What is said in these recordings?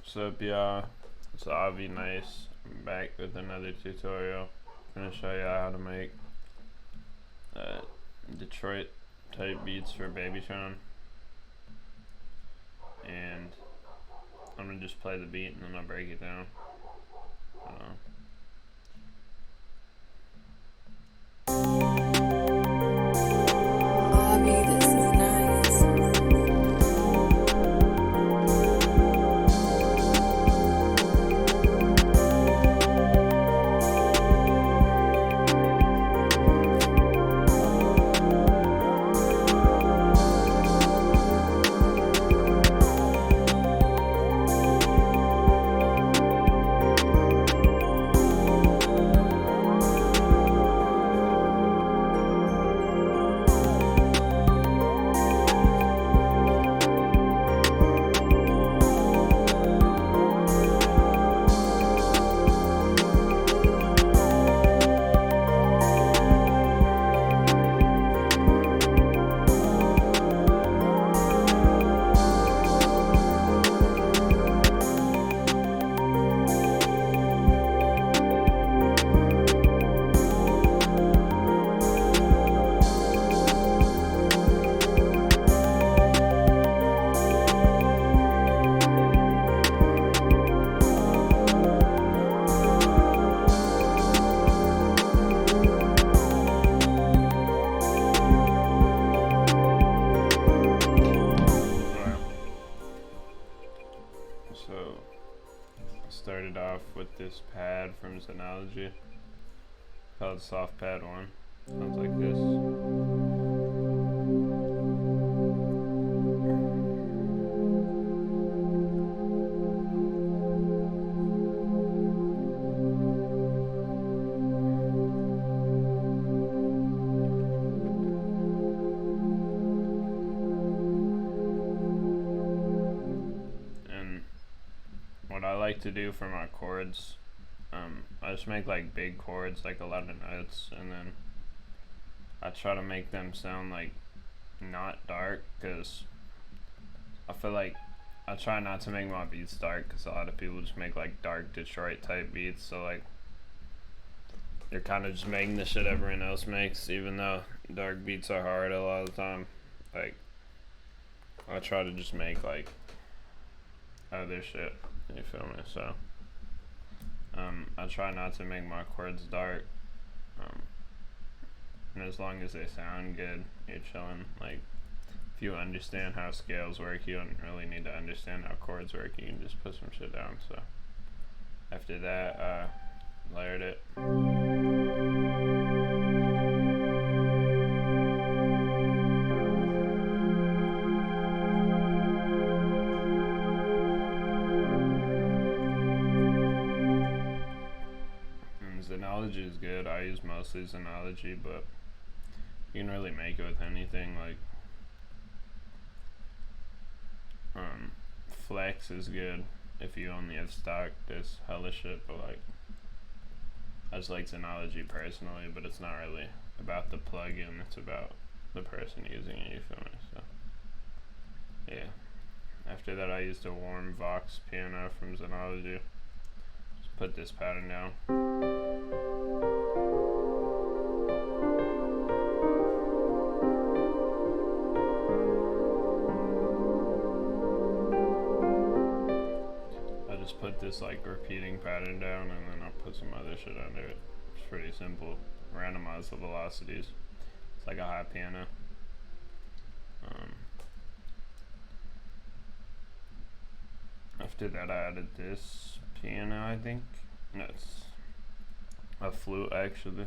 What's up, y'all? It's aviiniice. I'm back with another tutorial. I'm gonna show y'all how to make Detroit type beats for Babytron, and I'm gonna just play the beat and then I'll break it down. So I started off with this pad from Synology called Soft Pad 1. Sounds like this. What I like to do for my chords, I just make like big chords, like a lot of notes, and then I try to make them sound like not dark, because I feel like I try not to make my beats dark, because a lot of people just make like dark Detroit type beats, so like you're kind of just making the shit everyone else makes, even though dark beats are hard a lot of the time. Like I try to just make like other shit. You feel me? So I try not to make my chords dark, and as long as they sound good, you're chilling. Like if you understand how scales work, you don't really need to understand how chords work. You can just put some shit down. So after that, layered it. Synology is good. I use mostly Synology, but you can really make it with anything. Like Flex is good if you only have stock. There's hella shit, but like I just like Synology personally, but it's not really about the plugin, it's about the person using it, you feel me? So yeah. After that I used a warm Vox piano from Synology. Just put this pattern down. Put this like repeating pattern down, and then I'll put some other shit under it. It's pretty simple. Randomize the velocities. It's like a high piano. After that I added this piano, I think. No, it's a flute actually.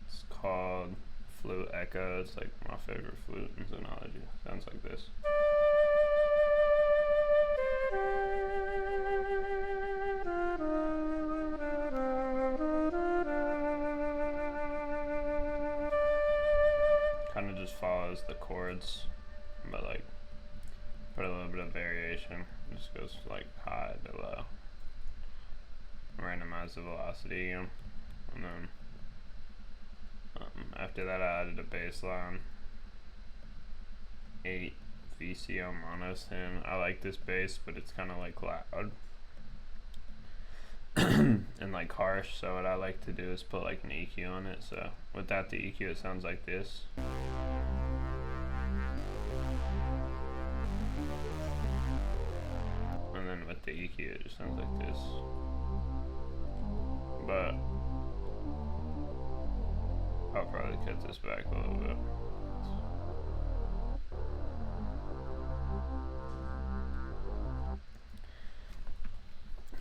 It's called Flute Echo. It's like my favorite flute in Synology. Sounds like this. Kind of just follows the chords, but like put a little bit of variation. It just goes like high to low. Randomize the velocity again, and then after that I added a bass line, 8 VCO mono synth. I like this bass, but it's kind of like loud and like harsh, so what I like to do is put like an EQ on it. So without the EQ it sounds like this. And then with the EQ it just sounds like this. But I'll probably cut this back a little bit.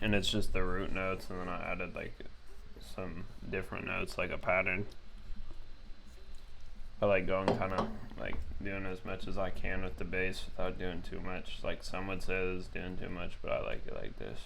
And it's just the root notes, and then I added like some different notes, like a pattern. I like going kind of like doing as much as I can with the bass without doing too much. Like some would say this is doing too much, but I like it like this.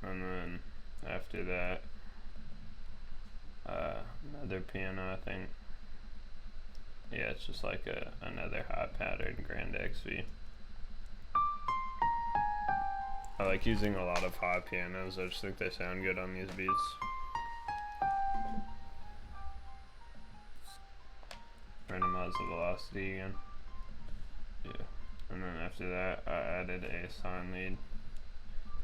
And then after that, another piano, I think. Yeah, it's just like another hot pattern, Grand XV. I like using a lot of hot pianos. I just think they sound good on these beats. Randomize the velocity again. Yeah. And then after that, I added a sine lead.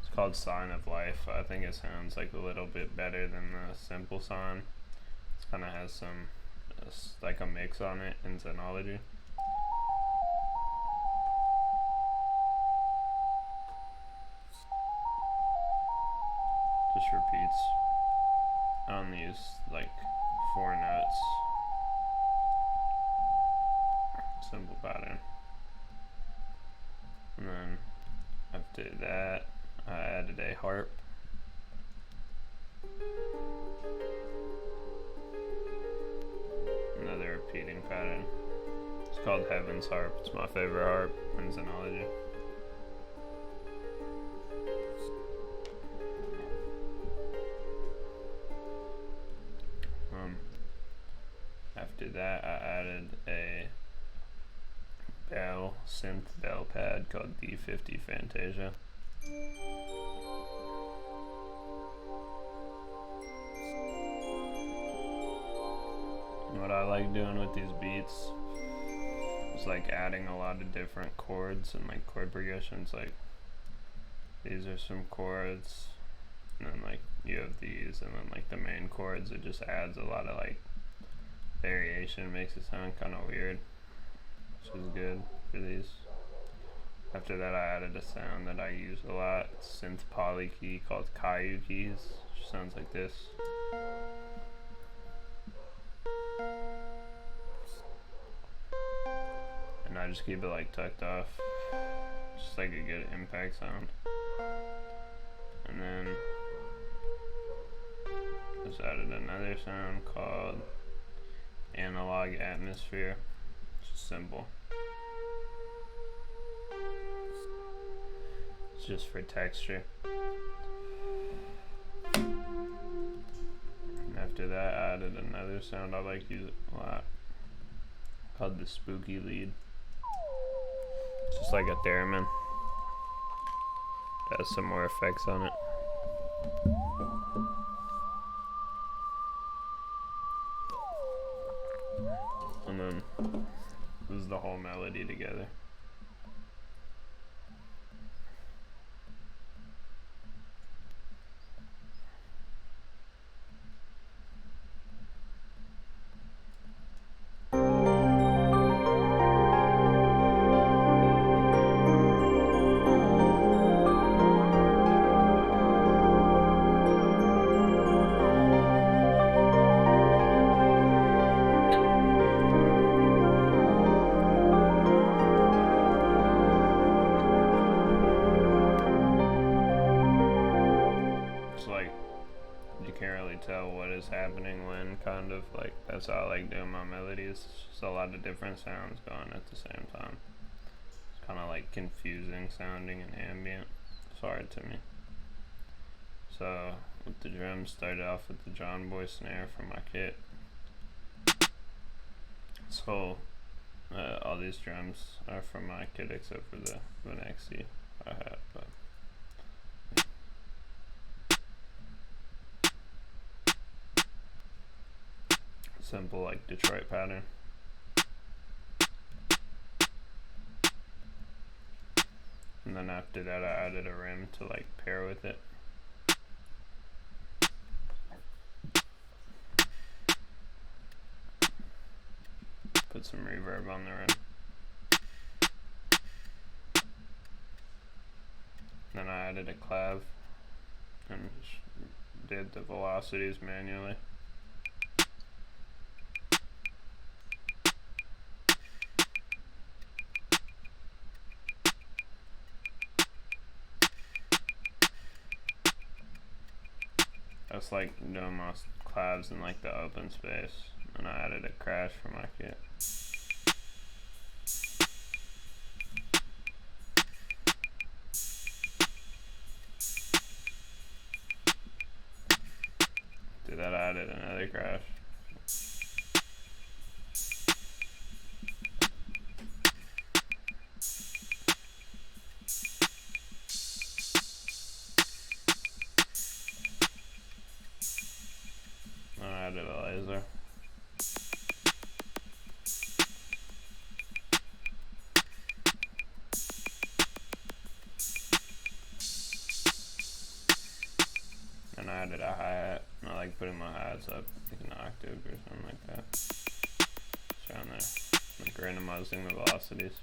It's called Sign of Life. I think it sounds like a little bit better than the simple sine. It kind of has some, like a mix on it in Xenology. Just repeats on these like 4 notes. Simple pattern. And then after that, I added a harp. Another repeating pattern. It's called Heaven's Harp. It's my favorite harp in Xenology. After that, I added a bell, synth bell pad called D50 Fantasia. What I like doing with these beats is like adding a lot of different chords and like chord progressions. Like these are some chords, and then like you have these, and then like the main chords. It just adds a lot of like variation, makes it sound kind of weird, which is good for these. After that, I added a sound that I use a lot, synth poly key called Caillou keys, which sounds like this. And I just keep it like tucked off, just like a good impact sound. And then just added another sound called Analog Atmosphere. It's just simple. It's just for texture. And after that, I added another sound I like to use a lot called the Spooky Lead. It's just like a theremin. It has some more effects on it. And then this is the whole melody together. Tell what is happening when, kind of like that's how I like doing my melodies. It's just a lot of different sounds going at the same time. It's kind of like confusing sounding and ambient. It's hard to me. So with the drums, started off with the John Boy snare from my kit. This whole these drums are from my kit except for the Vinexi hi-hat, but simple like Detroit pattern. And then after that I added a rim to like pair with it. Put some reverb on the rim. Then I added a clav and did the velocities manually. I was like doing my clavs in like the open space, and I added a crash for my kit. To that I added another crash. And I added a laser. And I added a hi-hat. I like putting my hi-hats up like an octave or something like that. Just around there, like randomizing the velocities.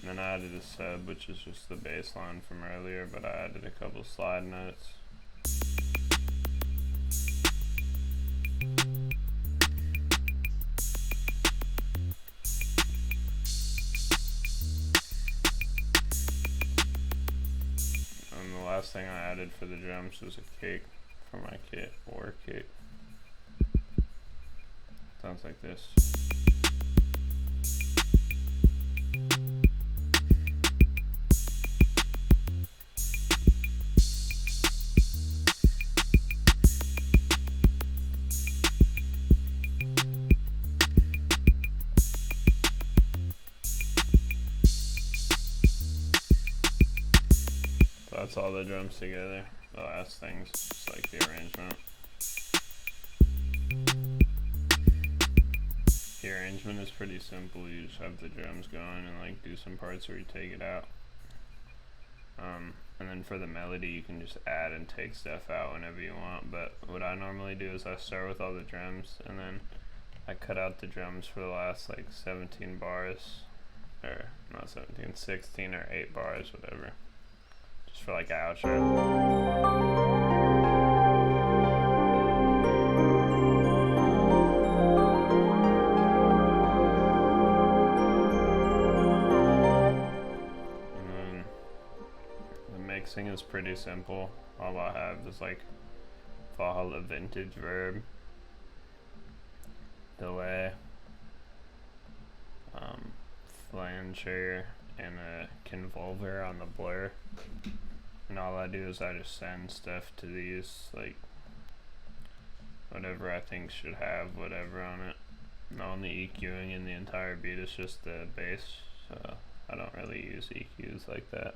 And then I added a sub, which is just the bass line from earlier, but I added a couple slide notes. And the last thing I added for the drums was a kick for my kit, or kick. Sounds like this. That's all the drums together. The last thing's just like the arrangement. The arrangement is pretty simple. You just have the drums going and like do some parts where you take it out. And then for the melody you can just add and take stuff out whenever you want. But what I normally do is I start with all the drums and then I cut out the drums for the last like 17 bars. Or not 17, 16 or 8 bars, whatever. Just for like an outro. Mixing is pretty simple. All I have is like Valhalla vintage verb, delay, flanger, and a convolver on the blur. And all I do is I just send stuff to these, like whatever I think should have whatever on it. The only EQing in the entire beat is just the bass, so I don't really use EQs like that.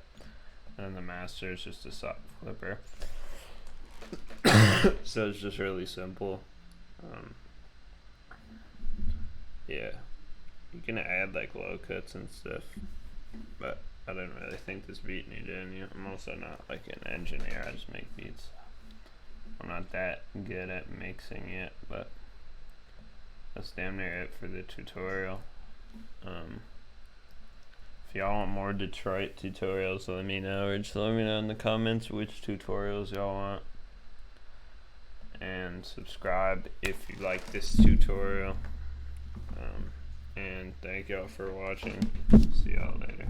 And then the master is just a soft flipper. So it's just really simple. Yeah, you can add like low cuts and stuff, but I didn't really think this beat needed any. I'm also not like an engineer, I just make beats. I'm not that good at mixing yet, but that's damn near it for the tutorial. If y'all want more Detroit tutorials, let me know, or just let me know in the comments which tutorials y'all want. And subscribe if you like this tutorial. And thank y'all for watching. See y'all later.